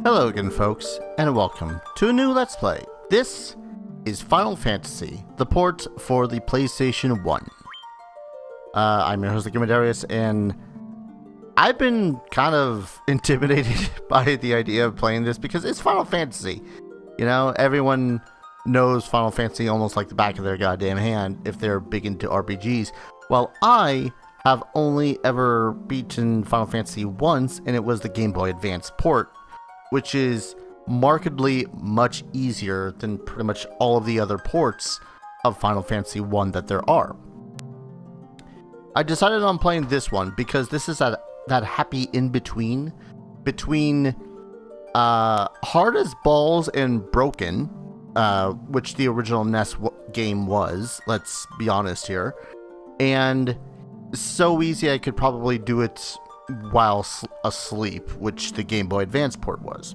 Hello again, folks, and welcome to a new Let's Play. This is Final Fantasy, the port for the PlayStation 1. I'm your host, Darius, and I've been kind of intimidated by the idea of playing this because it's Final Fantasy. You know, everyone knows Final Fantasy almost like the back of their goddamn hand if they're big into RPGs. Well, I have only ever beaten Final Fantasy once, and it was the Game Boy Advance port, which is markedly much easier than pretty much all of the other ports of Final Fantasy 1 that there are. I decided on playing this one because this is that happy in-between between hard as balls and broken, which the original NES game was, let's be honest here, and so easy I could probably do it while asleep, which the Game Boy Advance port was.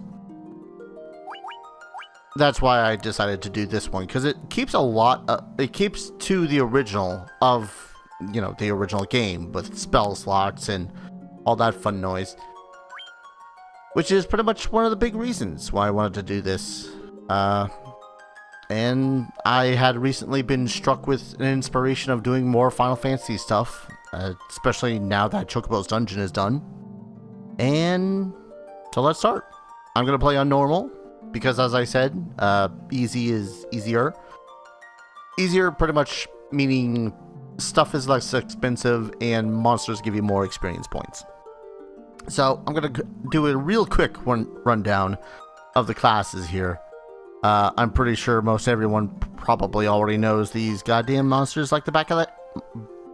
That's why I decided to do this one, because it keeps it keeps to the original of, you know, the original game with spell slots and all that fun noise, which is pretty much one of the big reasons why I wanted to do this. And I had recently been struck with an inspiration of doing more Final Fantasy stuff, especially now that Chocobo's Dungeon is done. And so let's start. I'm going to play on normal because, as I said, easy is easier. Easier pretty much meaning stuff is less expensive and monsters give you more experience points. So I'm going to do a real quick rundown of the classes here. I'm pretty sure most everyone probably already knows these goddamn monsters like the back of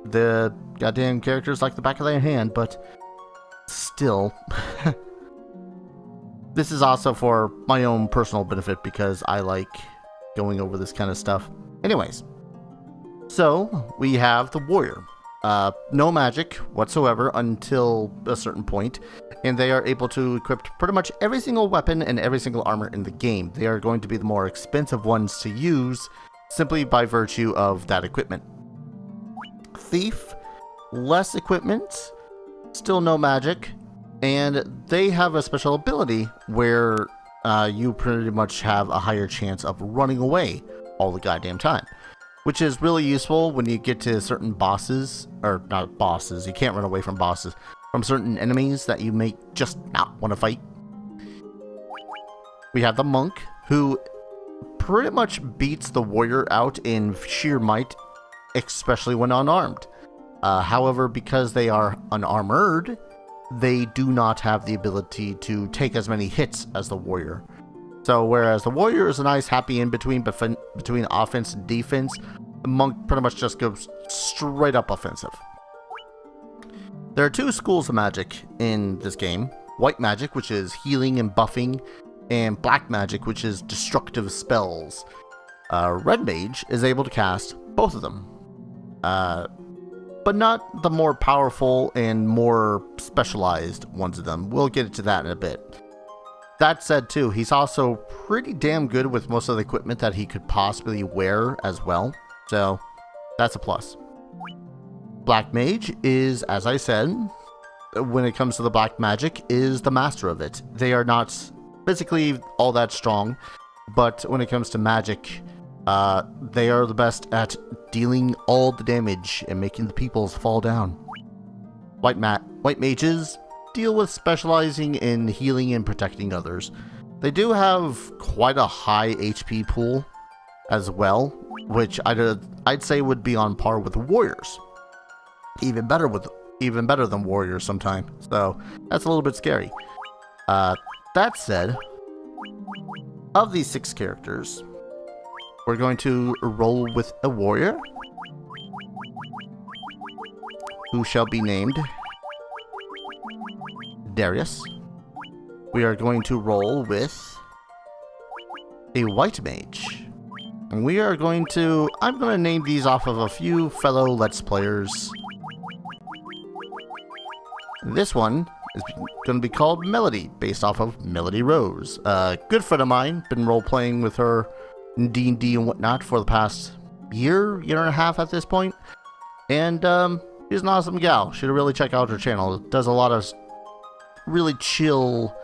the goddamn characters like the back of their hand, but still. This is also for my own personal benefit because I like going over this kind of stuff. Anyways, so we have the warrior. No magic whatsoever until a certain point, and they are able to equip pretty much every single weapon and every single armor in the game. They are going to be the more expensive ones to use simply by virtue of that equipment. Thief, less equipment, still no magic, and they have a special ability where you pretty much have a higher chance of running away all the goddamn time, which is really useful when you get to certain bosses, or not bosses, you can't run away from bosses, from certain enemies that you may just not want to fight. We have the monk, who pretty much beats the warrior out in sheer might, especially when unarmed. However, because they are unarmored, they do not have the ability to take as many hits as the warrior. So whereas the warrior is a nice happy in-between between offense and defense, the monk pretty much just goes straight up offensive. There are two schools of magic in this game. White magic, which is healing and buffing, and black magic, which is destructive spells. Red mage is able to cast both of them, but not the more powerful and more specialized ones of them. We'll get into that in a bit. That said, too, he's also pretty damn good with most of the equipment that he could possibly wear as well, so that's a plus. Black mage is, as I said, when it comes to the black magic, is the master of it. They are not physically all that strong, but when it comes to magic, they are the best at dealing all the damage and making the peoples fall down. White mages deal with specializing in healing and protecting others. They do have quite a high HP pool as well, which I'd say would be on par with warriors. Even better than warriors sometimes. So that's a little bit scary. That said, of these 6 characters, we're going to roll with a warrior who shall be named Darius. We are going to roll with a white mage. And we are going to... I'm going to name these off of a few fellow Let's Players. This one is going to be called Melody, based off of Melody Rose. A good friend of mine, been role-playing with her in D&D and whatnot for the past year and a half at this point. And she's an awesome gal. Should really check out her channel. It does a lot of really chill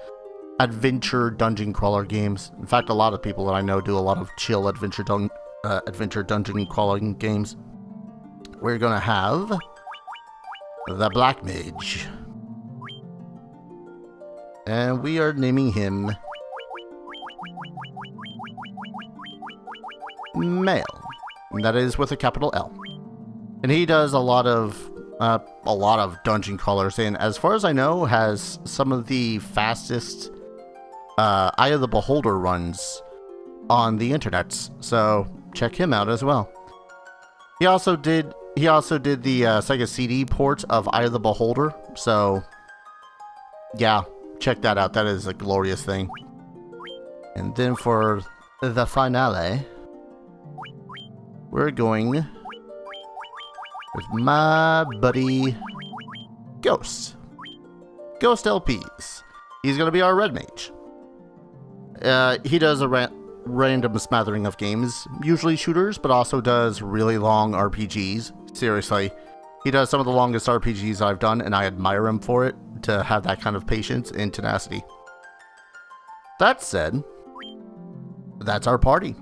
adventure dungeon crawler games. In fact, a lot of people that I know do a lot of chill adventure dungeon crawling games. We're gonna have the Black Mage. And we are naming him Male. And that is with a capital L. And he does a lot of dungeon crawlers, and as far as I know, has some of the fastest Eye of the Beholder runs on the internet. So check him out as well. He also did the Sega CD port of Eye of the Beholder. So yeah, check that out. That is a glorious thing. And then for the finale, we're going with my buddy Ghost. Ghost LPs. He's going to be our Red Mage. He does a random smattering of games, usually shooters, but also does really long RPGs. Seriously, he does some of the longest RPGs I've done, and I admire him for it, to have that kind of patience and tenacity. That said, that's our party.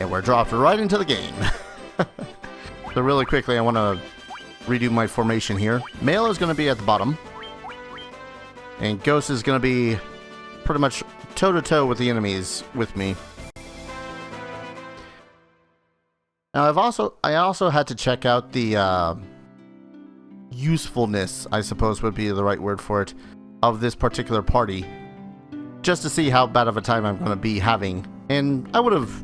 And we're dropped right into the game. So really quickly, I want to redo my formation here. Male is going to be at the bottom. And Ghost is going to be pretty much toe-to-toe with the enemies with me. Now, I also had to check out the usefulness, I suppose would be the right word for it, of this particular party. Just to see how bad of a time I'm going to be having. And I would have,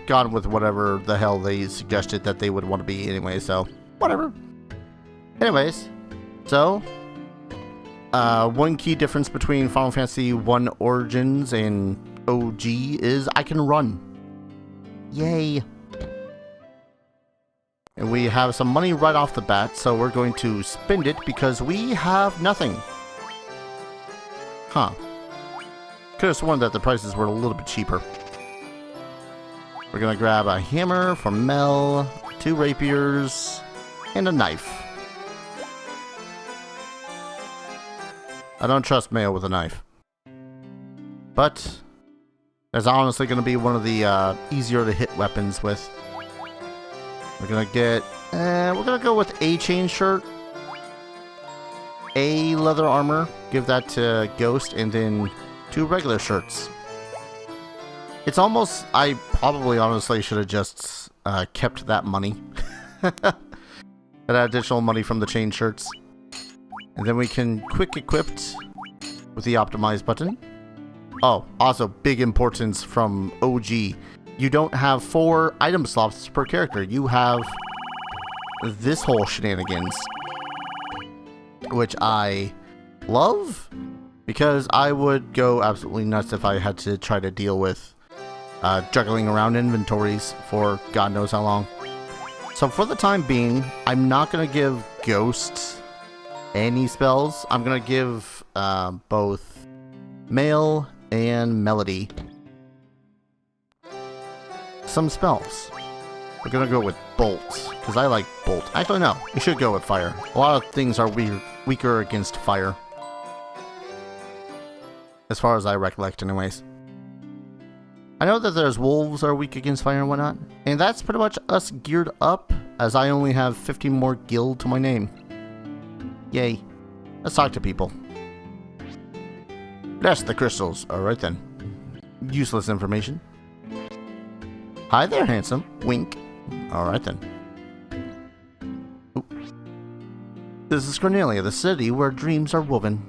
gone with whatever the hell they suggested that they would want to be anyway, so whatever. Anyways, so one key difference between Final Fantasy 1 Origins and OG is I can run. Yay. And we have some money right off the bat, so we're going to spend it because we have nothing. Huh. Could have sworn that the prices were a little bit cheaper. We're gonna grab a hammer for Mel, 2 rapiers, and a knife. I don't trust Mayo with a knife. But that's honestly gonna be one of the easier to hit weapons with. We're gonna go with a chain shirt, a leather armor, give that to Ghost, and then 2 regular shirts. It's almost, I probably honestly should have just kept that money. That additional money from the chain shirts. And then we can quick equip with the optimize button. Oh, also big importance from OG. You don't have 4 item slots per character. You have this whole shenanigans. Which I love. Because I would go absolutely nuts if I had to try to deal with juggling around inventories for God knows how long. So for the time being, I'm not going to give Ghost any spells. I'm going to give both Male and Melody some spells. We're going to go with Bolt, because I like Bolt. Actually, no, we should go with Fire. A lot of things are weaker against Fire. As far as I recollect, anyways. I know that there's wolves are weak against fire and whatnot, and that's pretty much us geared up, as I only have 15 more guild to my name. Yay. Let's talk to people. That's the crystals. Alright then. Useless information. Hi there, handsome. Wink. Alright then. Ooh. This is Cornelia, the city where dreams are woven.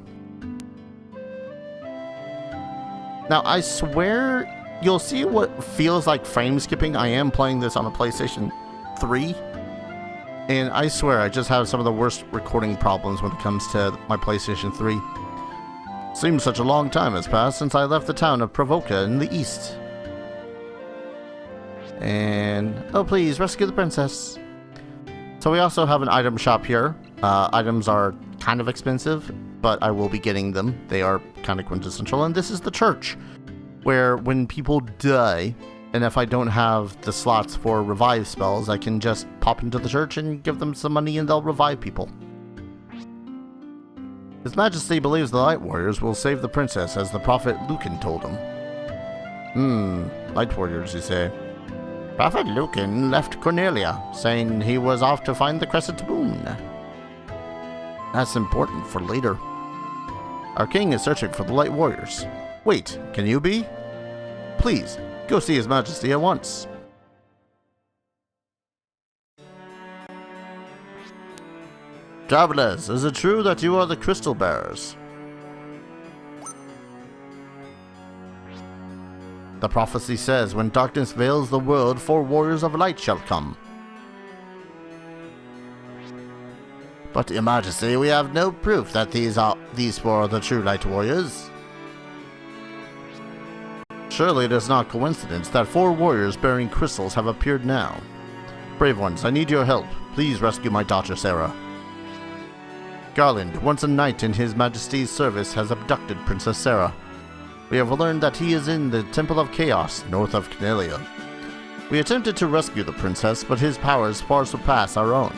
Now, I swear you'll see what feels like frame skipping. I am playing this on a PlayStation 3. And I swear, I just have some of the worst recording problems when it comes to my PlayStation 3. Seems such a long time has passed since I left the town of Provoca in the east. And, oh please, rescue the princess. So we also have an item shop here. Items are kind of expensive, but I will be getting them. They are kind of quintessential. And this is the church, where when people die, and if I don't have the slots for revive spells, I can just pop into the church and give them some money and they'll revive people. His Majesty believes the Light Warriors will save the princess, as the Prophet Lucan told him. Light Warriors, you say? Prophet Lucan left Cornelia, saying he was off to find the Crescent Moon. That's important for later. Our king is searching for the Light Warriors. Wait, can you be? Please, go see His Majesty at once. Travelers, is it true that you are the Crystal Bearers? The prophecy says, when darkness veils the world, 4 warriors of light shall come. But, Your Majesty, we have no proof that these 4 are the true Light Warriors. Surely it is not coincidence that 4 warriors bearing crystals have appeared now. Brave ones, I need your help. Please rescue my daughter, Sarah. Garland, once a knight in His Majesty's service, has abducted Princess Sarah. We have learned that he is in the Temple of Chaos, north of Cornelia. We attempted to rescue the princess, but his powers far surpass our own.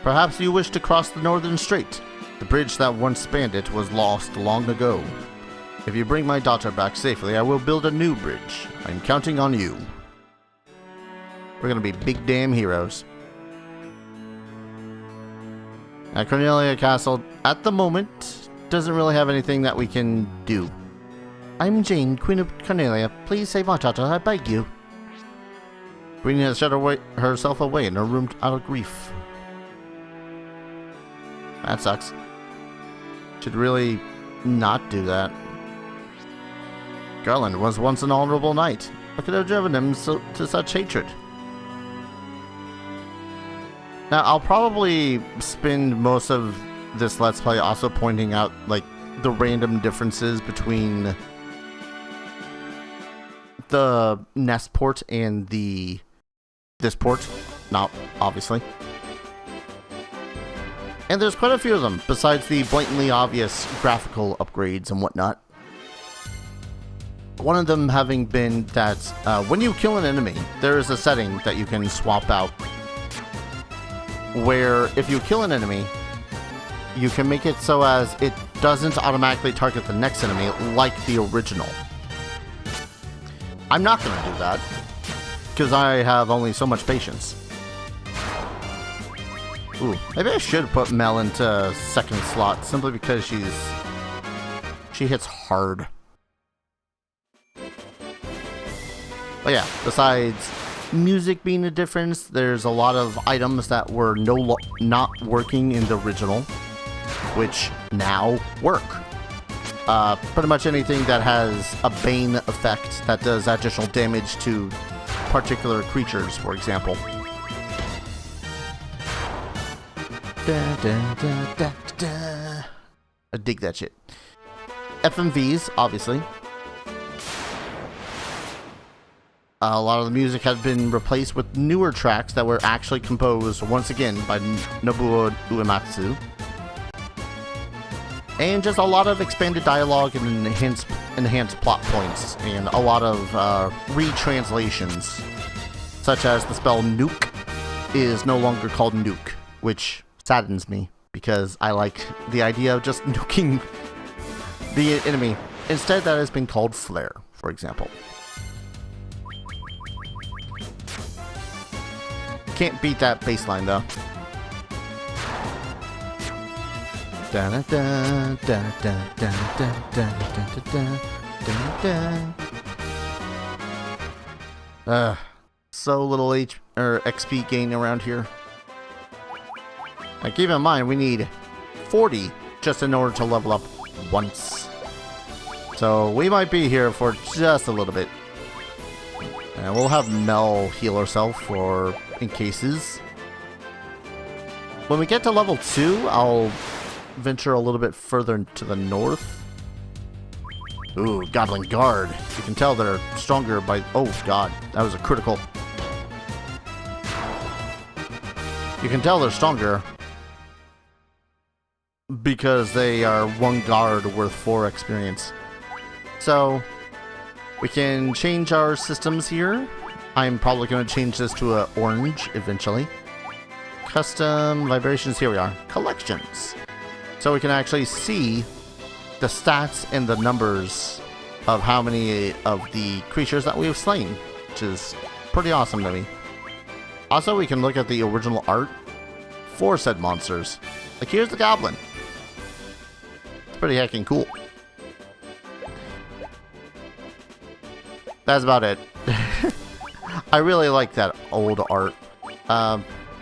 Perhaps you wish to cross the Northern Strait. The bridge that once spanned it was lost long ago. If you bring my daughter back safely, I will build a new bridge. I'm counting on you. We're gonna be big damn heroes. Cornelia Castle, at the moment, doesn't really have anything that we can do. I'm Jane, Queen of Cornelia. Please save my daughter, I beg you. Queen has shut herself away in her room out of grief. That sucks. Should really not do that. Garland was once an honorable knight. What could have driven him to such hatred? Now, I'll probably spend most of this Let's Play also pointing out, like, the random differences between the NES port and this port. Not, obviously. And there's quite a few of them, besides the blatantly obvious graphical upgrades and whatnot. One of them having been that when you kill an enemy, there is a setting that you can swap out, where if you kill an enemy, you can make it so as it doesn't automatically target the next enemy like the original. I'm not going to do that, because I have only so much patience. Ooh, maybe I should put Mel into second slot, simply because she hits hard. But yeah, besides music being a difference, there's a lot of items that were not working in the original, which now work. Pretty much anything that has a Bane effect that does additional damage to particular creatures, for example. Da, da, da, da, da. I dig that shit. FMVs, obviously. A lot of the music had been replaced with newer tracks that were actually composed, once again, by Nobuo Uematsu. And just a lot of expanded dialogue and enhanced plot points, and a lot of retranslations, such as the spell nuke is no longer called nuke, which saddens me, because I like the idea of just nuking the enemy. Instead, that has been called flare, for example. Can't beat that bassline though. So little XP gain around here. Now keep in mind, we need 40 just in order to level up once. So we might be here for just a little bit. And we'll have Mel heal herself in cases. When we get to level 2, I'll venture a little bit further to the north. Ooh, Goblin Guard. You can tell they're stronger by... Oh god, that was a critical. You can tell they're stronger because they are 1 guard worth 4 experience. So, we can change our systems here. I'm probably going to change this to an orange eventually. Custom vibrations, here we are. Collections. So we can actually see the stats and the numbers of how many of the creatures that we have slain, which is pretty awesome to me. Also, we can look at the original art for said monsters. Like, here's the goblin. It's pretty heckin' cool. That's about it. I really like that old art.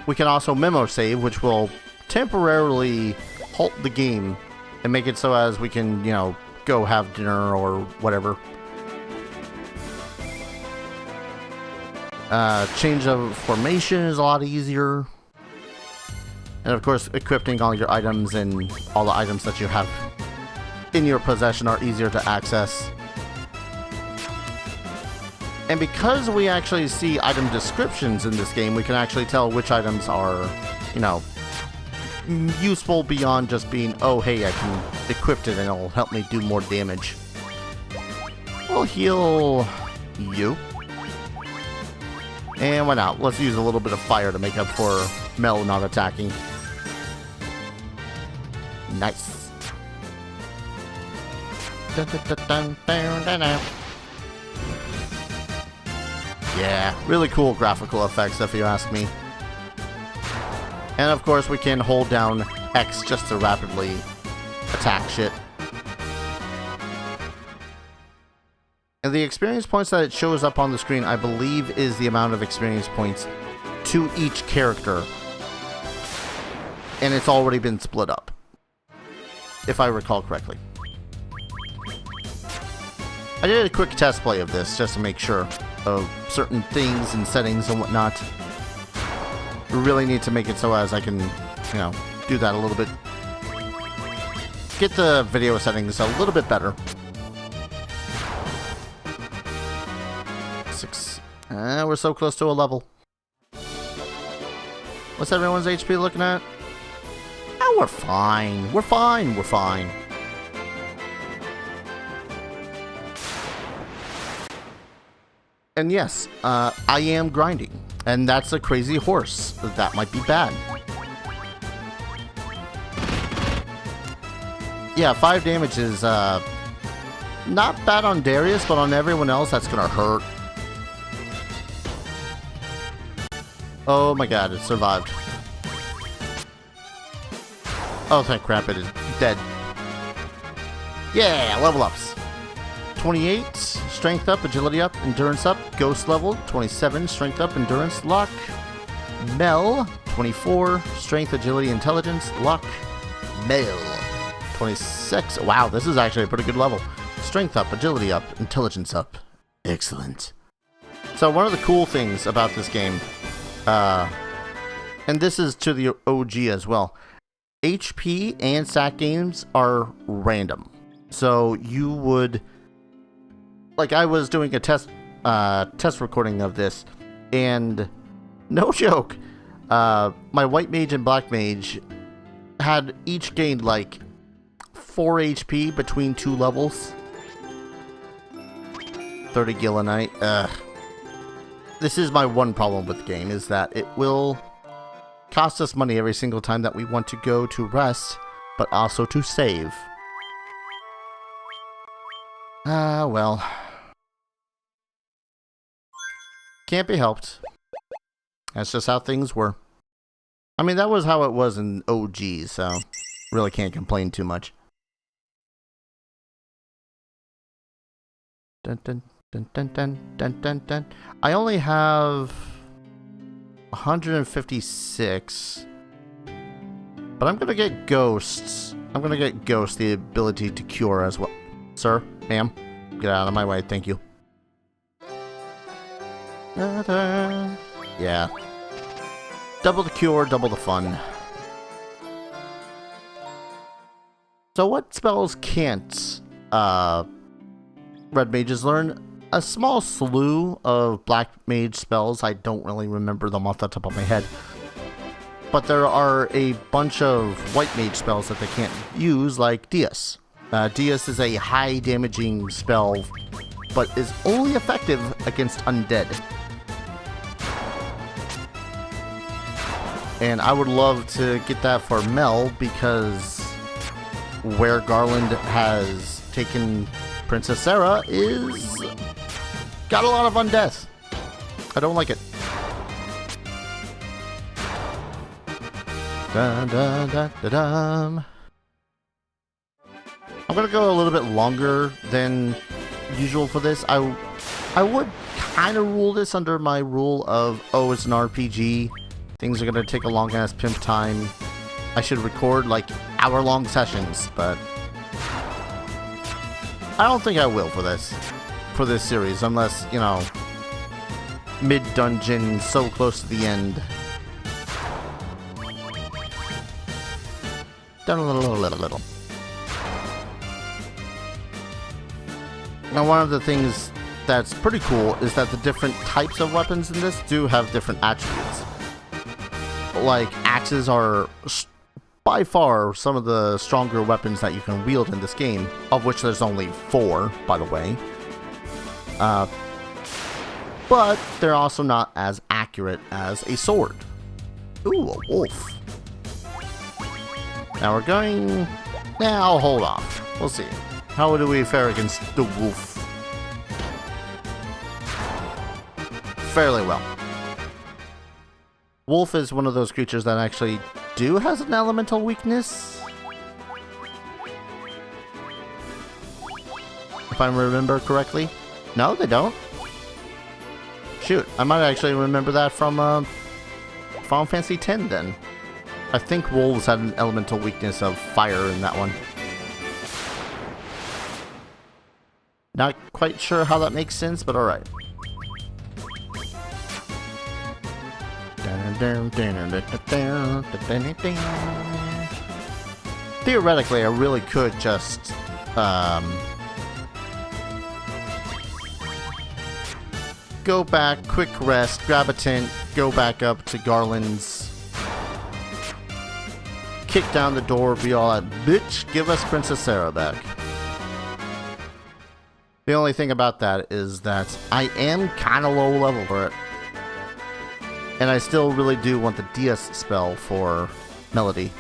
We can also memo save, which will temporarily halt the game and make it so as we can, you know, go have dinner or whatever. Change of formation is a lot easier. And of course, equipping all your items and all the items that you have in your possession are easier to access. And because we actually see item descriptions in this game, we can actually tell which items are, you know, useful beyond just being, oh hey, I can equip it and it'll help me do more damage. We'll heal you. And why not? Let's use a little bit of fire to make up for Mel not attacking. Nice. Dun, dun, dun, dun, dun, dun, dun. Yeah, really cool graphical effects if you ask me. And of course we can hold down X just to rapidly attack shit. And the experience points that it shows up on the screen, I believe, is the amount of experience points to each character. And it's already been split up, if I recall correctly. I did a quick test play of this just to make sure of certain things and settings and whatnot. We really need to make it so as I can, you know, do that a little bit. Get the video settings a little bit better. 6. We're so close to a level. What's everyone's HP looking at? Oh, we're fine. We're fine. We're fine. And yes, I am grinding. And that's a crazy horse. That might be bad. Yeah, 5 damage is not bad on Darius, but on everyone else, that's gonna hurt. Oh my god, it survived. Oh, thank crap, it is dead. Yeah, level ups. 28, strength up, agility up, endurance up, ghost level. 27, strength up, endurance, luck. Mel, 24, strength, agility, intelligence, luck. Mel, 26. Wow, this is actually a pretty good level. Strength up, agility up, intelligence up. Excellent. So one of the cool things about this game, and this is to the OG as well, HP and stat games are random. So you would, like, I was doing a test recording of this, and no joke, my white mage and black mage had each gained like 4 HP between 2 levels. 30 gil a night. This is my one problem with the game, is that it will cost us money every single time that we want to go to rest, but also to save. Well. Can't be helped. That's just how things were. I mean, that was how it was in OG, so really can't complain too much. Dun dun dun dun dun dun dun dun. I only have 156, but I'm gonna get ghosts. I'm gonna get ghosts, the ability to cure as well. Sir, ma'am, get out of my way, thank you. Ta-da. Yeah. Double the cure, double the fun. So what spells can't red mages learn? A small slew of black mage spells. I don't really remember them off the top of my head. But there are a bunch of white mage spells that they can't use, like Deus. Deus is a high damaging spell, but is only effective against undead. And I would love to get that for Mel, because where Garland has taken Princess Sarah is got a lot of undeath. I don't like it. Dun, dun, dun, dun, dun. I'm gonna go a little bit longer than usual for this. I would kind of rule this under my rule of, oh, it's an RPG. Things are gonna take a long ass pimp time. I should record like hour-long sessions, but I don't think I will for this series, unless, you know, mid-dungeon, so close to the end. Done a little. Now, one of the things that's pretty cool is that the different types of weapons in this do have different attributes. Like, axes are by far some of the stronger weapons that you can wield in this game, of which there's only 4, by the way. But they're also not as accurate as a sword. Ooh, a wolf. Now we're going... Yeah, I'll hold off. We'll see. How do we fare against the wolf? Fairly well. Wolf is one of those creatures that actually has an elemental weakness. If I remember correctly. No, they don't. Shoot, I might actually remember that from Final Fantasy X then. I think wolves had an elemental weakness of fire in that one. Not quite sure how that makes sense, but alright. Theoretically, I really could just go back, quick rest, grab a tent, go back up to Garland's, kick down the door, be all like, bitch, give us Princess Sarah back. The only thing about that is that I am kind of low level for it. And I still really do want the DS spell for Melody.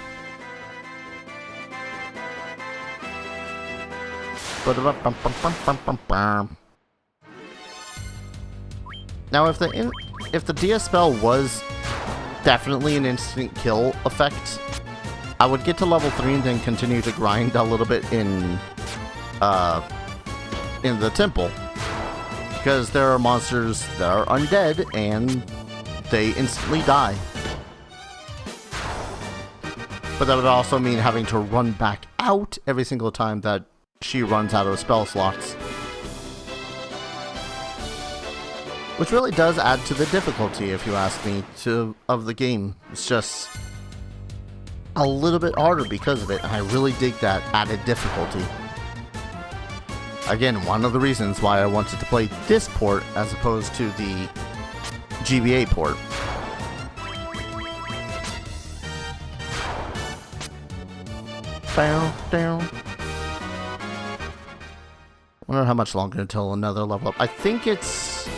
Now, if the DS spell was definitely an instant kill effect, I would get to level 3 and then continue to grind a little bit in the temple, because there are monsters that are undead and they instantly die. But that would also mean having to run back out every single time that she runs out of spell slots. Which really does add to the difficulty, if you ask me, of the game. It's just a little bit harder because of it, and I really dig that added difficulty. Again, one of the reasons why I wanted to play this port as opposed to the GBA port. Down. Wonder how much longer until another level up. I think it's...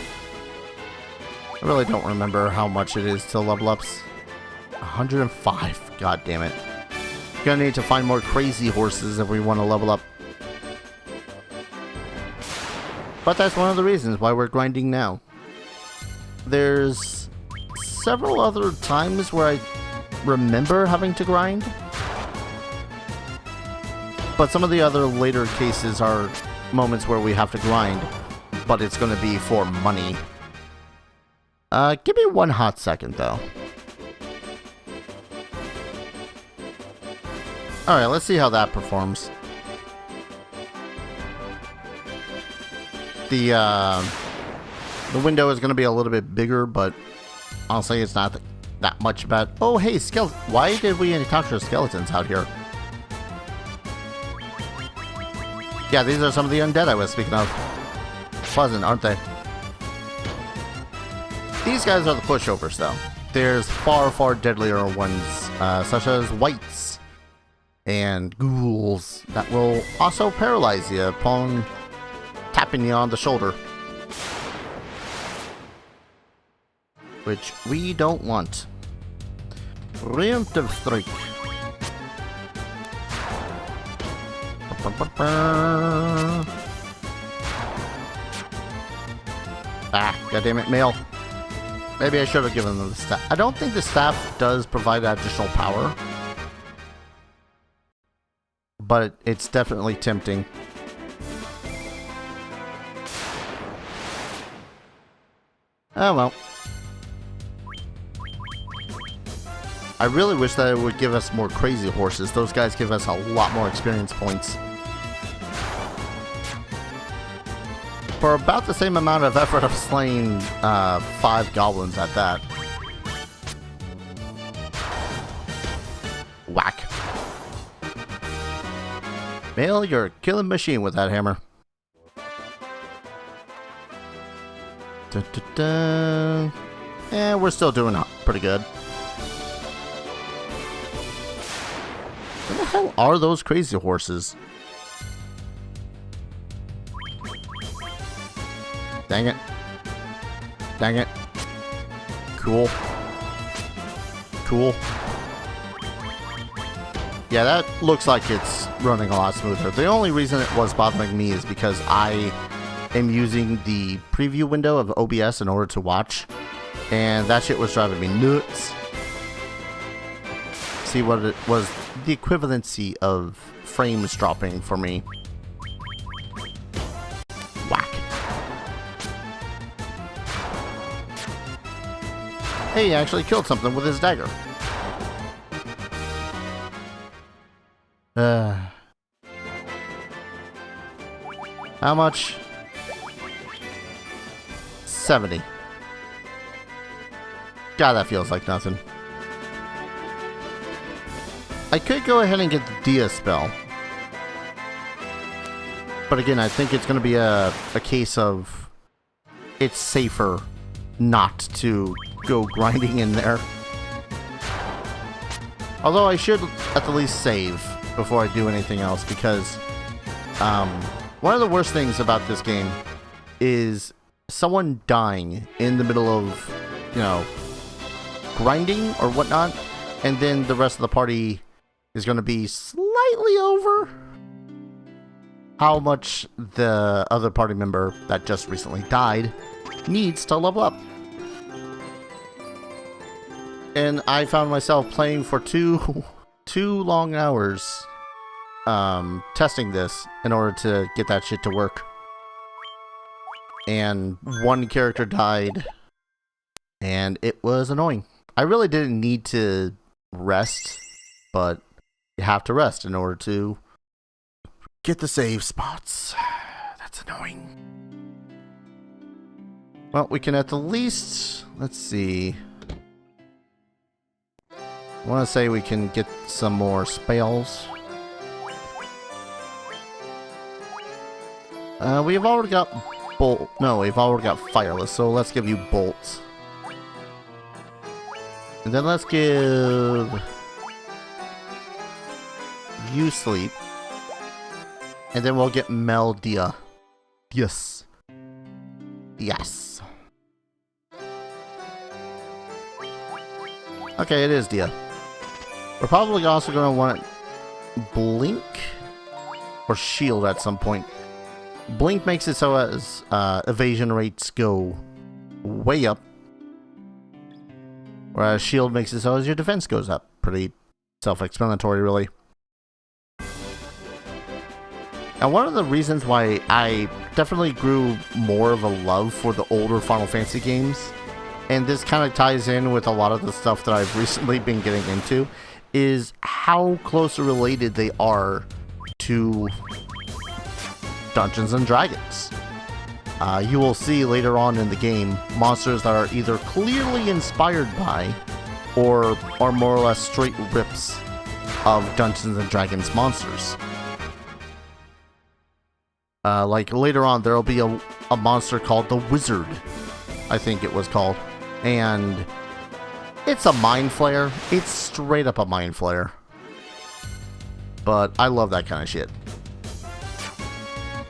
I really don't remember how much it is till level ups. 105. God damn it. Gonna need to find more crazy horses if we want to level up. But that's one of the reasons why we're grinding now. There's several other times where I remember having to grind. But some of the other later cases are moments where we have to grind, but it's going to be for money. Give me one hot second, though. Alright, let's see how that performs. The window is going to be a little bit bigger, but honestly, it's not that much bad. Oh, hey, skeleton. Why did we encounter skeletons out here? Yeah, these are some of the undead I was speaking of. Pleasant, aren't they? These guys are the pushovers, though. There's far, far deadlier ones, such as wights and ghouls that will also paralyze you upon tapping you on the shoulder. Which we don't want. Preemptive strike. Ah, goddammit, mail. Maybe I should have given them the staff. I don't think the staff does provide additional power, but it's definitely tempting. Oh well. I really wish that it would give us more crazy horses. Those guys give us a lot more experience points. For about the same amount of effort of slaying 5 goblins at that. Whack. Mail, you're a killing machine with that hammer. We're still doing pretty good. What the hell are those crazy horses? Dang it. Dang it. Cool. Cool. Yeah, that looks like it's running a lot smoother. The only reason it was bothering me is because I am using the preview window of OBS in order to watch, and that shit was driving me nuts. See what it was, the equivalency of frames dropping for me. Whack. Hey, he actually killed something with his dagger. How much? 70. God, that feels like nothing. I could go ahead and get the Dia spell. But again, I think it's going to be a case of it's safer not to go grinding in there. Although I should at the least save before I do anything else, because one of the worst things about this game is someone dying in the middle of, you know, grinding or whatnot, and then the rest of the party is going to be slightly over how much the other party member that just recently died needs to level up. And I found myself playing for two long hours testing this in order to get that shit to work. And one character died, and it was annoying. I really didn't need to rest, but you have to rest in order to get the save spots. That's annoying. Well, we can at the least, let's see. I want to say we can get some more spells. We've already got bolt. No, we've already got fireless, so let's give you bolts. And then let's give you sleep. And then we'll get Meldia. Yes. Yes. Okay, it is Dia. We're probably also going to want Blink or Shield at some point. Blink makes it so as evasion rates go way up, whereas Shield makes it so as your defense goes up. Pretty self-explanatory, really. And one of the reasons why I definitely grew more of a love for the older Final Fantasy games, and this kind of ties in with a lot of the stuff that I've recently been getting into, is how closely related they are to Dungeons and Dragons. You will see later on in the game monsters that are either clearly inspired by or are more or less straight rips of Dungeons and Dragons monsters. Like later on there will be a monster called the Wizard, I think it was called, and it's a mind flayer. It's straight up a mind flayer. But I love that kind of shit.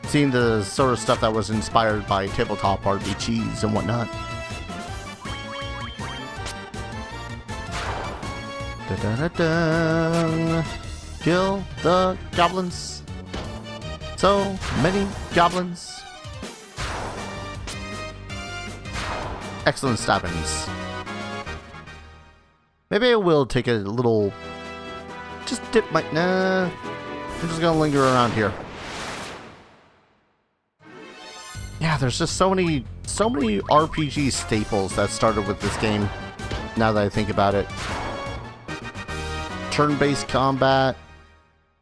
Seeing the sort of stuff that was inspired by tabletop RPGs and whatnot. Da-da-da-da. Kill the goblins. So many goblins. Excellent stabbings. Maybe I will take a little... Just dip my... Nah. I'm just gonna linger around here. Yeah, there's just so many RPG staples that started with this game, now that I think about it. Turn-based combat.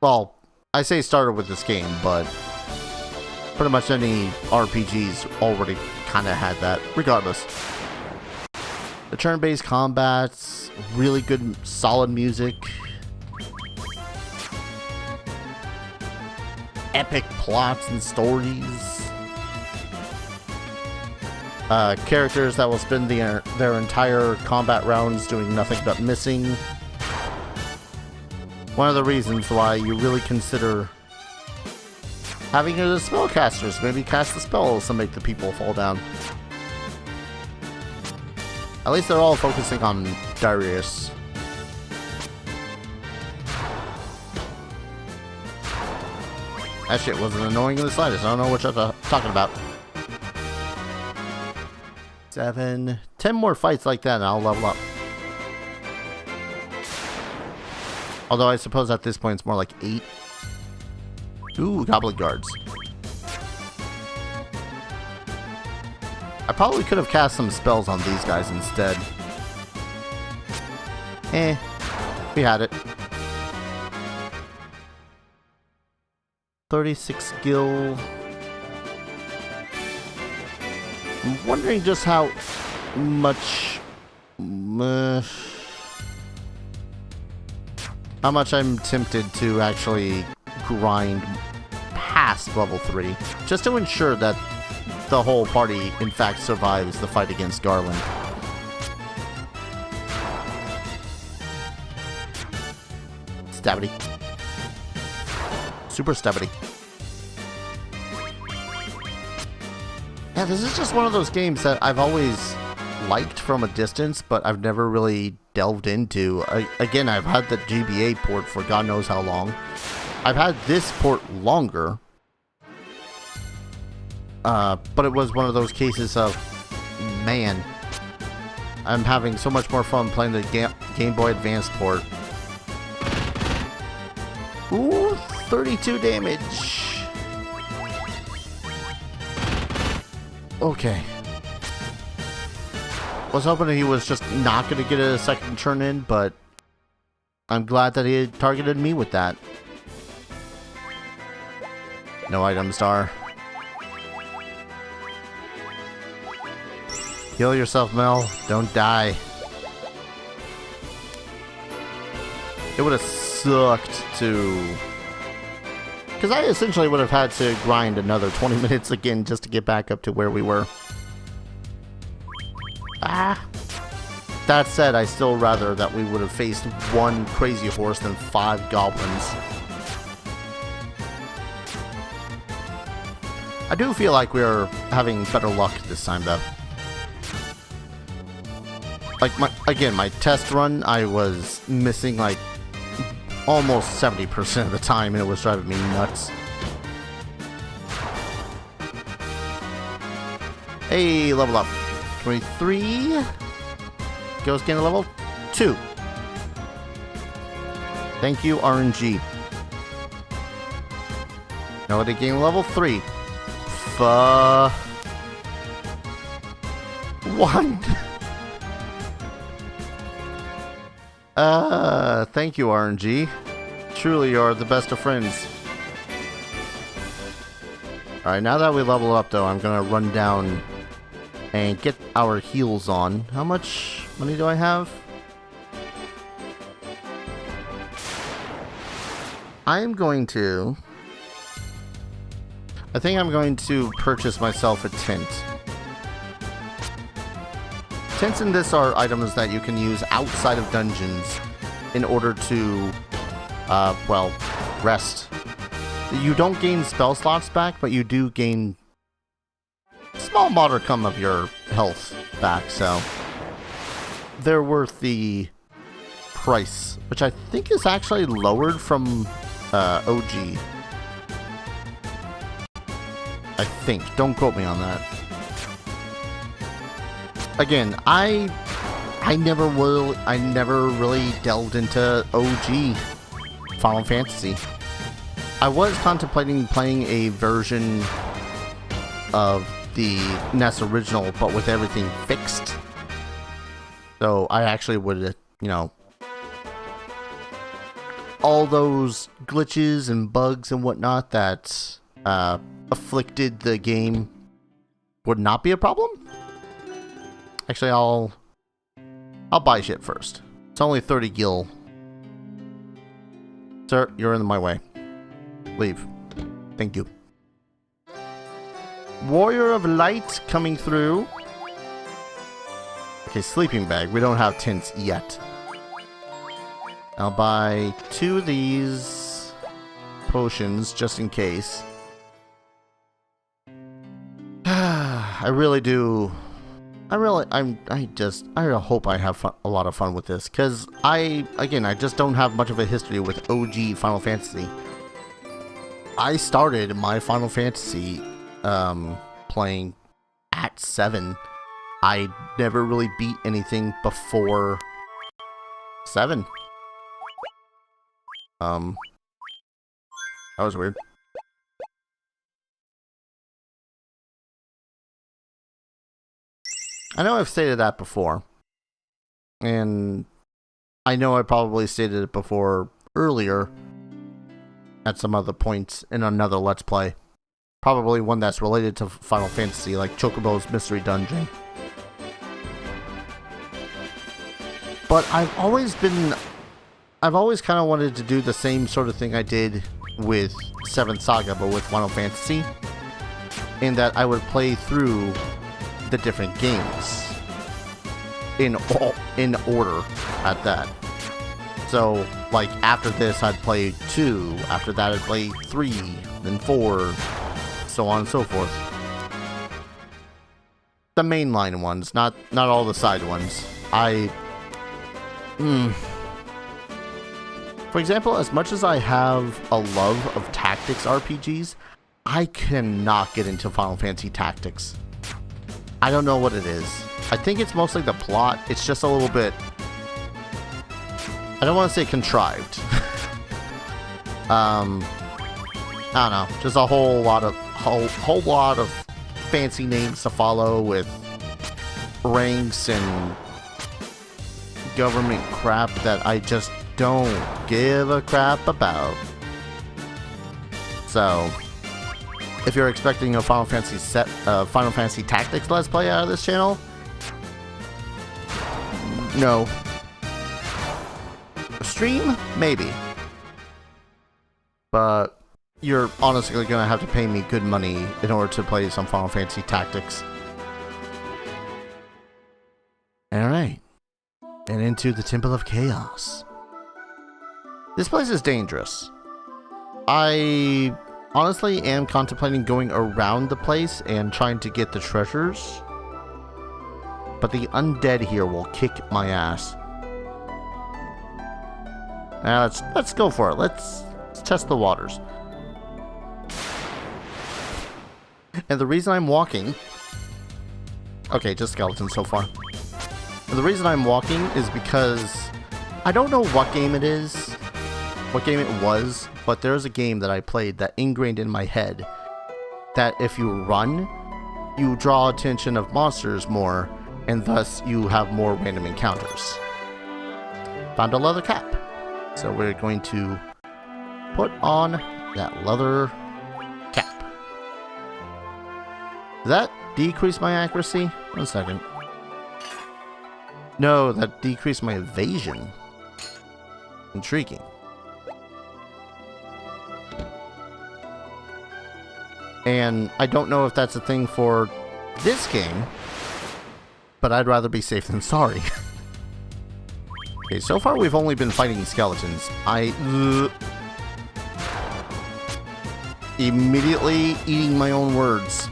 Well, I say started with this game, but pretty much any RPGs already kind of had that, regardless. The turn-based combats, really good, solid music. Epic plots and stories. Characters that will spend their entire combat rounds doing nothing but missing. One of the reasons why you really consider having the spellcasters maybe cast the spells to make the people fall down. At least they're all focusing on Darius. That shit wasn't annoying in the slightest. I don't know what you're talking about. 7, 10 more fights like that and I'll level up. Although I suppose at this point it's more like 8. Ooh, goblin guards. I probably could have cast some spells on these guys instead. We had it. 36 skill. I'm wondering just how much I'm tempted to actually grind past level 3, just to ensure that the whole party in fact survives the fight against Garland. Stabbity. Super stabbity. Yeah, this is just one of those games that I've always liked from a distance, but I've never really delved into. Again, I've had the GBA port for God knows how long. I've had this port longer. But it was one of those cases of, man, I'm having so much more fun playing the Game Boy Advance port. Ooh, 32 damage. Okay. Was hoping he was just not going to get a second turn in, but I'm glad that he had targeted me with that. No item star. Heal yourself, Mel. Don't die. It would have sucked to... Because I essentially would have had to grind another 20 minutes again just to get back up to where we were. Ah. That said, I still rather that we would have faced one crazy horse than 5 goblins. I do feel like we're having better luck this time, though. Like, my test run, I was missing, like, almost 70% of the time, and it was driving me nuts. Hey, level up. 23. Ghost gain a level 2. Thank you, RNG. Now they gain level 3. 1. Thank you, RNG. Truly, you are the best of friends. Alright, now that we level up, though, I'm gonna run down and get our heals on. How much money do I have? I think I'm going to purchase myself a tent. Tents in this are items that you can use outside of dungeons in order to, well, rest. You don't gain spell slots back, but you do gain small modicum of your health back, so they're worth the price, which I think is actually lowered from OG. I think. Don't quote me on that. Again, I never really delved into OG Final Fantasy. I was contemplating playing a version of the NES original, but with everything fixed. So I actually would, you know, all those glitches and bugs and whatnot that afflicted the game would not be a problem. Actually, I'll buy shit first. It's only 30 gil. Sir, you're in my way. Leave. Thank you. Warrior of Light coming through. Okay, sleeping bag. We don't have tints yet. I'll buy 2 of these potions just in case. I really do. I hope I have a lot of fun with this, because I just don't have much of a history with OG Final Fantasy. I started my Final Fantasy playing at 7. I never really beat anything before 7. That was weird. I know I've stated that before, and I know I probably stated it before earlier at some other points in another Let's Play. Probably one that's related to Final Fantasy, like Chocobo's Mystery Dungeon. But I've always kind of wanted to do the same sort of thing I did with 7th Saga, but with Final Fantasy, in that I would play through the different games in order at that. So, like, after this I'd play 2, after that I'd play 3, then 4, so on and so forth. The mainline ones, not all the side ones. For example, as much as I have a love of tactics RPGs, I cannot get into Final Fantasy Tactics. I don't know what it is. I think it's mostly the plot. It's just a little bit... I don't want to say contrived. I don't know. Just a whole lot of fancy names to follow with ranks and government crap that I just don't give a crap about. So, if you're expecting a Final Fantasy Tactics Let's Play out of this channel, no. A stream? Maybe. But you're honestly gonna have to pay me good money in order to play some Final Fantasy Tactics. Alright. And into the Temple of Chaos. This place is dangerous. I honestly am contemplating going around the place and trying to get the treasures. But the undead here will kick my ass. Now let's go for it. Let's test the waters. And the reason I'm walking... Okay, just skeletons so far. And the reason I'm walking is because I don't know what game it is, what game it was, but there's a game that I played that ingrained in my head that if you run, you draw attention of monsters more, and thus you have more random encounters. Found a leather cap. So we're going to put on that leather cap. Does that decrease my accuracy? 1 second. No, that decreased my evasion. Intriguing. And I don't know if that's a thing for this game, but I'd rather be safe than sorry. Okay, so far we've only been fighting skeletons. Immediately eating my own words.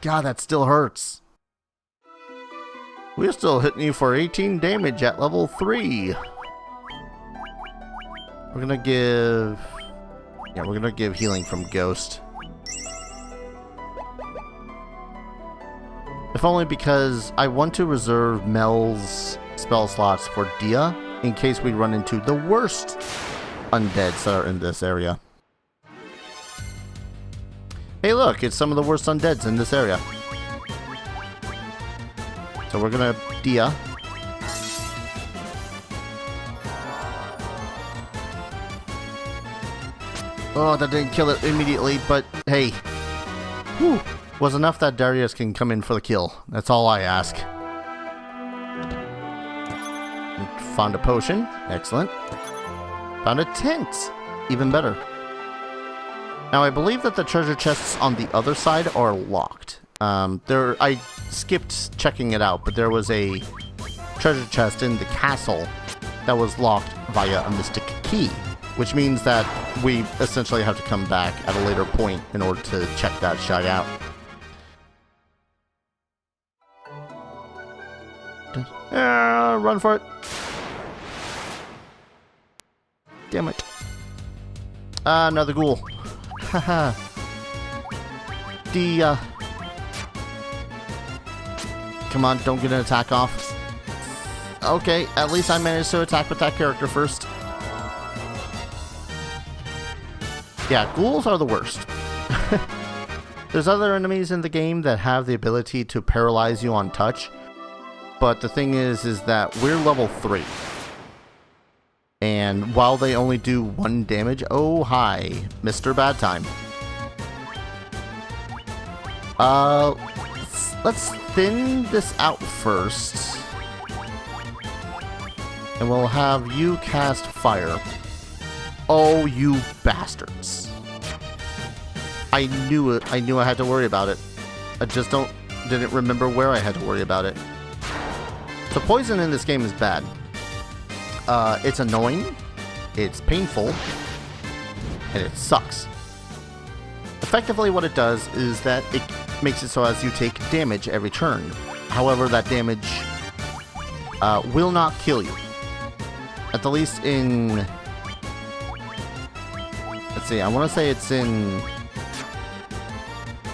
God, that still hurts. We're still hitting you for 18 damage at level 3. We're gonna give... Yeah, we're gonna give healing from Ghost. If only because I want to reserve Mel's spell slots for Dia in case we run into the worst undeads that are in this area. Hey look, it's some of the worst undeads in this area. So we're gonna Dia. Oh, that didn't kill it immediately, but hey. Whew. Was enough that Darius can come in for the kill. That's all I ask. Found a potion. Excellent. Found a tent. Even better. Now, I believe that the treasure chests on the other side are locked. I skipped checking it out, but there was a treasure chest in the castle that was locked via a mystic key, which means that we essentially have to come back at a later point in order to check that shit out. Run for it. Damn it. Another ghoul. Haha. Come on, don't get an attack off. Okay, at least I managed to attack with that character first. Yeah, ghouls are the worst. There's other enemies in the game that have the ability to paralyze you on touch. But the thing is that we're level 3. And while they only do 1 damage, oh hi, Mr. Bad Time. Let's thin this out first. And we'll have you cast fire. Oh, you bastards. I knew it. I knew I had to worry about it. I just didn't remember where I had to worry about it. The poison in this game is bad. It's annoying, it's painful, and it sucks. Effectively what it does is that it makes it so as you take damage every turn. However, that damage will not kill you. At the least in... Let's see, I want to say it's in...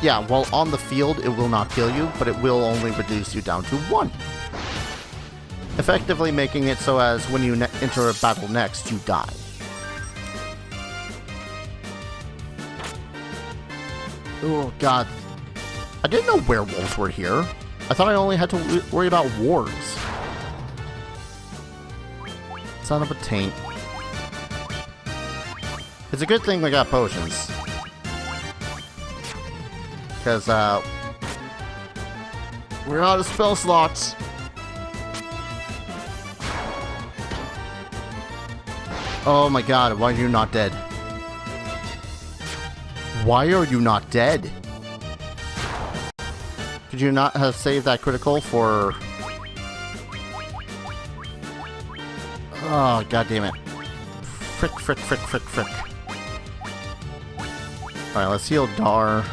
Yeah, while on the field it will not kill you, but it will only reduce you down to 1. Effectively making it so as when you enter a battle next, you die. Oh god. I didn't know werewolves were here. I thought I only had to worry about wargs. Son of a taint. It's a good thing we got potions. Because, we're out of spell slots. Oh my god, why are you not dead? Why are you not dead? Could you not have saved that critical for... Oh, god damn it. Frick, frick, frick, frick, frick. Alright, let's heal Dar.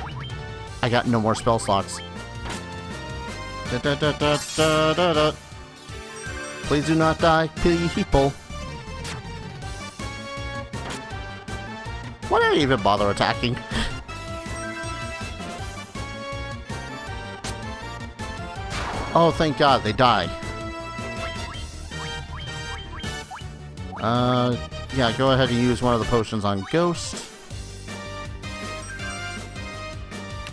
I got no more spell slots. Da, da, da, da, da, da, da. Please do not die, people. Why did I even bother attacking? Oh, thank God, they die. Yeah, go ahead and use one of the potions on Ghost.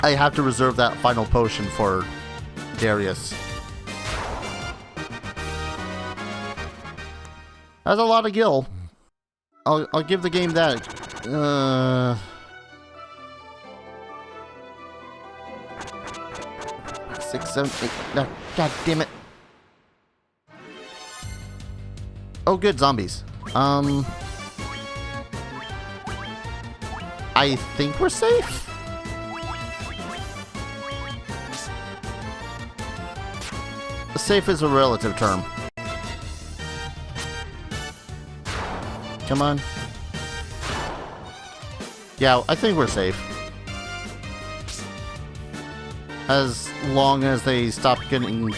I have to reserve that final potion for Darius. That's a lot of gil. I'll give the game that. 6, 7, 8. No, god damn it. Oh, good, zombies. I think we're safe. Safe is a relative term. Come on. Yeah, I think we're safe. As long as they stop getting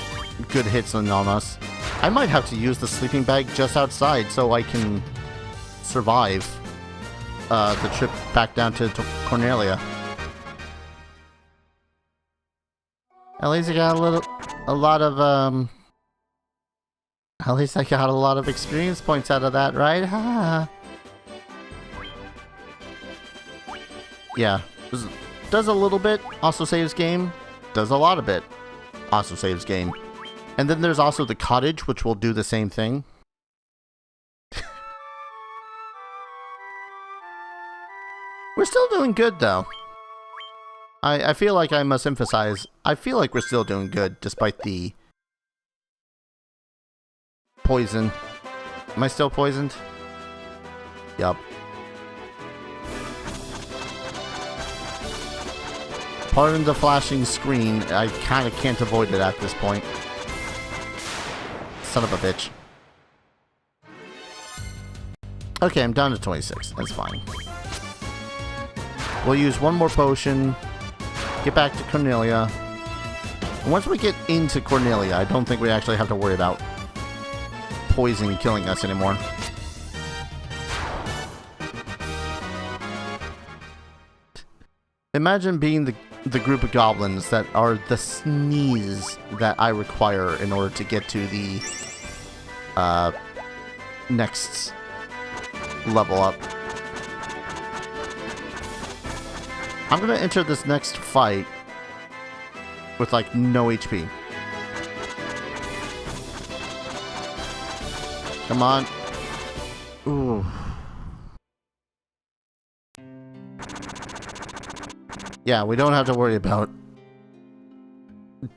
good hits on us. I might have to use the sleeping bag just outside so I can survive the trip back down to Cornelia. At least I got a lot of experience points out of that, right? Ha. Yeah, does a little bit, also saves game. Does a lot of it, also saves game. And then there's also the cottage, which will do the same thing. We're still doing good, though. I feel like I must emphasize, I feel like we're still doing good, despite the poison. Am I still poisoned? Yup. Pardon the flashing screen, I kind of can't avoid it at this point. Son of a bitch. Okay, I'm down to 26. That's fine. We'll use one more potion. Get back to Cornelia. And once we get into Cornelia, I don't think we actually have to worry about poison killing us anymore. Imagine being the group of goblins that are the sneeze that I require in order to get to the next level up. I'm gonna enter this next fight with like no HP. Come on. Ooh. Yeah, we don't have to worry about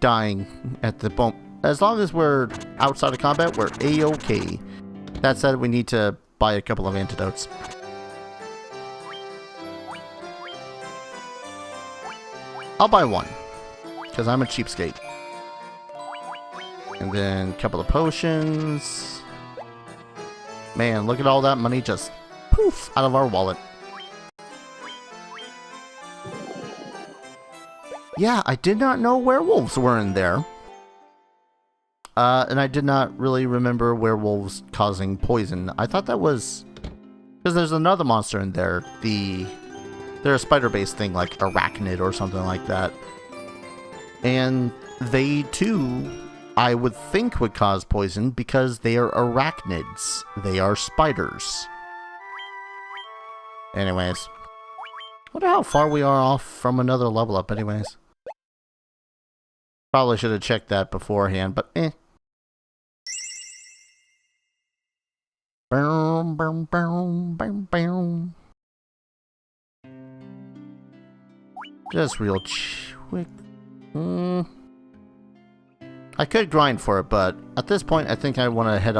dying at the bump. As long as we're outside of combat, we're A-okay. That said, we need to buy a couple of antidotes. I'll buy one, because I'm a cheapskate. And then a couple of potions. Man, look at all that money just poof out of our wallet. Yeah, I did not know werewolves were in there. And I did not really remember werewolves causing poison. I thought that was... because there's another monster in there. They're a spider-based thing, like arachnid or something like that. And they, too, I would think would cause poison because they are arachnids. They are spiders. Anyways. Wonder how far we are off from another level up anyways. Probably should have checked that beforehand, but eh. Boom, boom, boom, boom, boom. Just real quick. I could grind for it, but at this point, I think I want to head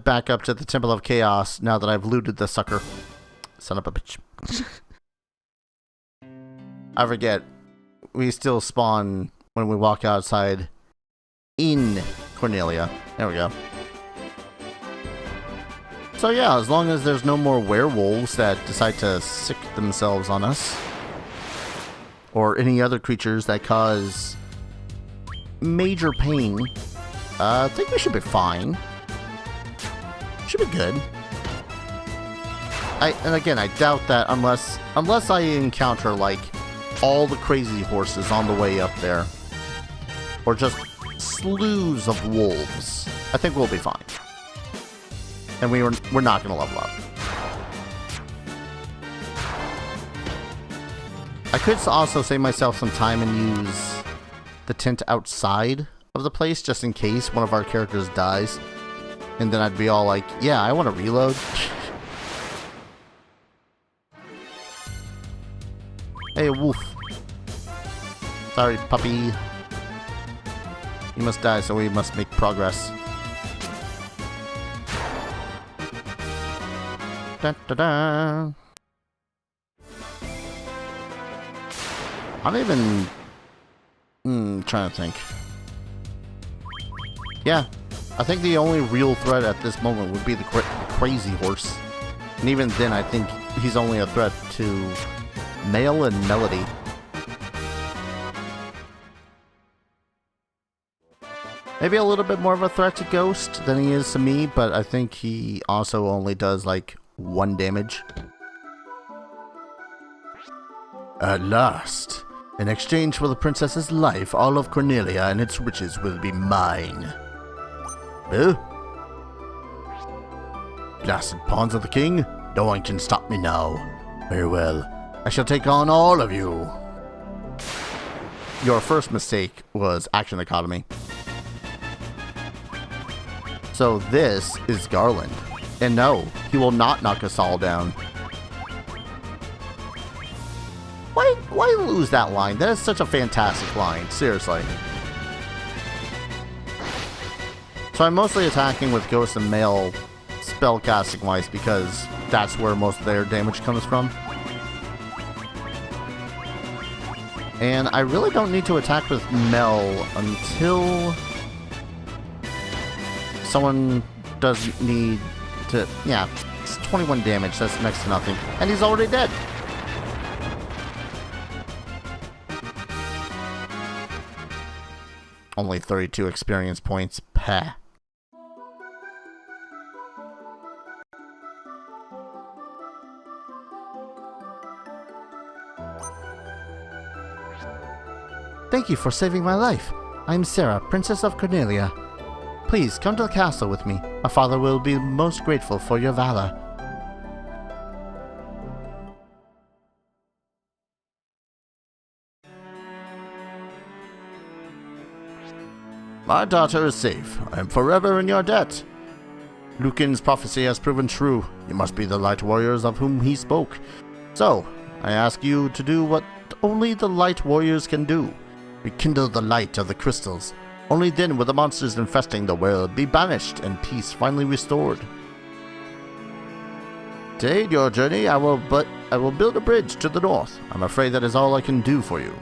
back up to the Temple of Chaos now that I've looted the sucker. Son of a bitch. I forget. We still spawn when we walk outside in Cornelia. There we go. So yeah, as long as there's no more werewolves that decide to sick themselves on us, or any other creatures that cause major pain, I think we should be fine. Should be good. And again, I doubt that unless I encounter like all the crazy horses on the way up there, or just slews of wolves, I think we'll be fine. And we're not gonna level up. I could also save myself some time and use the tent outside of the place just in case one of our characters dies. And then I'd be all like, yeah, I want to reload. Hey, wolf. Sorry, puppy. You must die, so we must make progress. Da, da, da. I'm even trying to think. Yeah, I think the only real threat at this moment would be the crazy horse. And even then, I think he's only a threat to Male and Melody. Maybe a little bit more of a threat to Ghost than he is to me, but I think he also only does like 1 damage. At last, in exchange for the princess's life, all of Cornelia and its riches will be mine. Oh? Blasted pawns of the king? No one can stop me now. Very well. I shall take on all of you. Your first mistake was Action Economy. So this is Garland. And no, he will not knock us all down. Why lose that line? That is such a fantastic line, seriously. So I'm mostly attacking with Ghost and Male spellcasting wise because that's where most of their damage comes from. And I really don't need to attack with Mel until someone doesn't need to... Yeah, it's 21 damage, that's next to nothing. And he's already dead. Only 32 experience points. Pah. Thank you for saving my life. I am Sarah, Princess of Cornelia. Please come to the castle with me. My father will be most grateful for your valor. My daughter is safe. I am forever in your debt. Lucan's prophecy has proven true. You must be the light warriors of whom he spoke. So, I ask you to do what only the light warriors can do. Rekindle the light of the crystals. Only then will the monsters infesting the world be banished and peace finally restored. To aid your journey, I will build a bridge to the north. I'm afraid that is all I can do for you.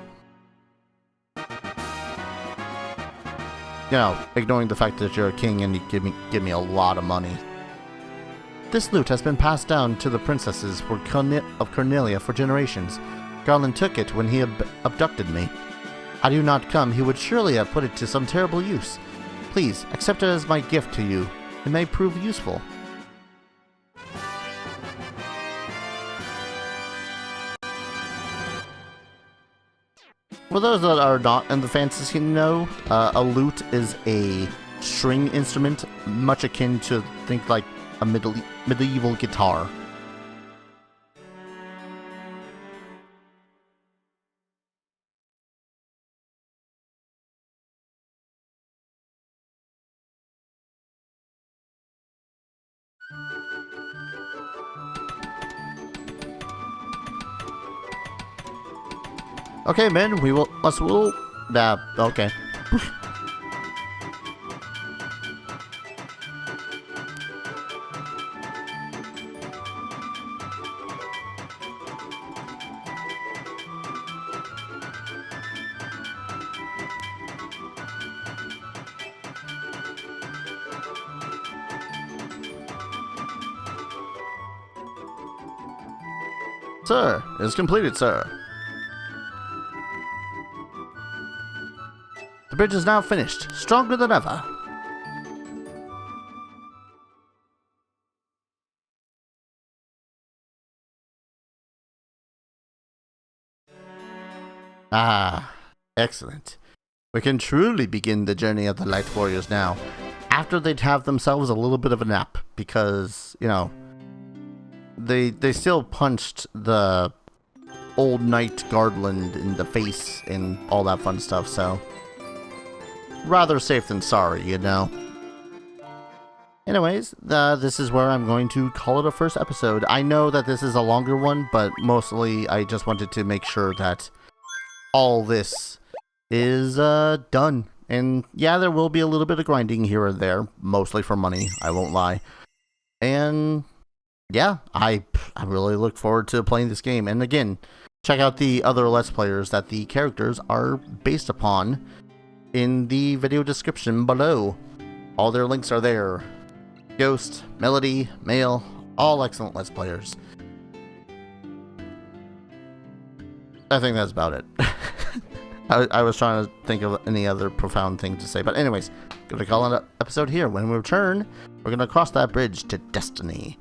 You know, ignoring the fact that you're a king and you give me a lot of money. This loot has been passed down to the princesses of Cornelia for generations. Garland took it when he abducted me. Had you not come, he would surely have put it to some terrible use. Please, accept it as my gift to you. It may prove useful. For those that are not in the fantasy know, a lute is a string instrument, much akin to, think like, a medieval guitar. Okay, man, nah, okay. Sir, it is completed, sir. The bridge is now finished, stronger than ever. Ah, excellent. We can truly begin the journey of the Light Warriors now, after they'd have themselves a little bit of a nap, because, you know, they still punched the old knight Garland in the face and all that fun stuff, so... rather safe than sorry, you know. Anyways, this is where I'm going to call it a first episode. I know that this is a longer one, but mostly I just wanted to make sure that all this is done. And yeah, there will be a little bit of grinding here and there, mostly for money, I won't lie. And yeah, I really look forward to playing this game. And again, check out the other Let's Players that the characters are based upon in the video description below. All their links are there. Ghost, Melody, Male, all excellent Let's Players. I think that's about it. I was trying to think of any other profound thing to say. But anyways, gonna call an episode here. When we return, we're gonna cross that bridge to destiny.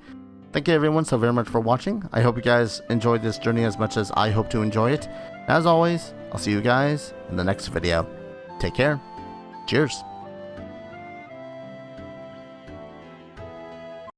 Thank you everyone so very much for watching. I hope you guys enjoyed this journey as much as I hope to enjoy it. As always, I'll see you guys in the next video. Take care. Cheers.